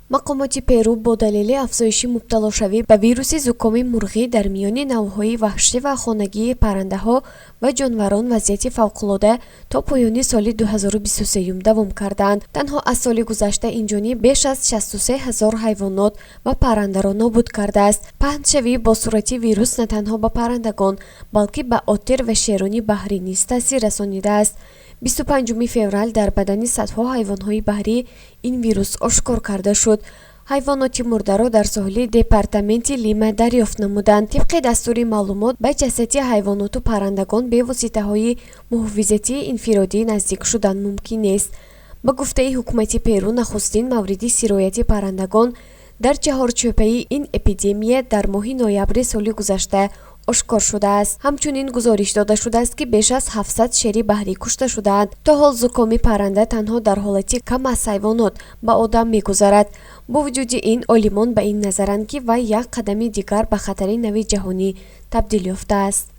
мақомоти Перу бо далели афзоиши мубталошавӣ ба вируси зукоми мурғӣ дар миёни навъҳои ваҳшӣ ва хонагии паррандаҳо ва ҷонварон вазъияти фавқулода то поёни соли 2023 давом карданд. Танҳо аз соли гузашта инҷониб беш аз 63 000 ҳайвонот ва паррандаро нобуд кардааст. Паҳншавӣ бо сурати вирус на танҳо ба паррандагон, балки ба отир ва шерони баҳрӣ низ таъсир расонидааст. 25 феврал дар бадани садҳо ҳайвонҳои баҳрӣ ин вирус ошкор карда шуд. ҳайвоноти мурдаро дар соҳили департаменти Лима дарёфт намуданд. тибқи дастури маълумот ба ҷасати ҳайвоноту паррандагон бе воситаҳои муҳофизатии инфиродӣ наздик шудан мумкин нест. ба гуфтаи ҳукумати Перу, нахустин мавриди сирояти паррандагон дар чаҳорчӯпаи ин эпидемия дар моҳи ноябри соли гузашта ошкор шудааст. ҳамчунин гузориш дода шудааст, ки беш аз 700 шери баҳрӣ кушта шудаанд. то ҳол зукоми парранда танҳо дар ҳолати кам аз ҳайвонот ба одам мегузарад. бо вуҷуди ин, олимон ба ин назаранд, ки вай як қадами дигар ба хатари нави ҷаҳонӣ табдил ёфтааст.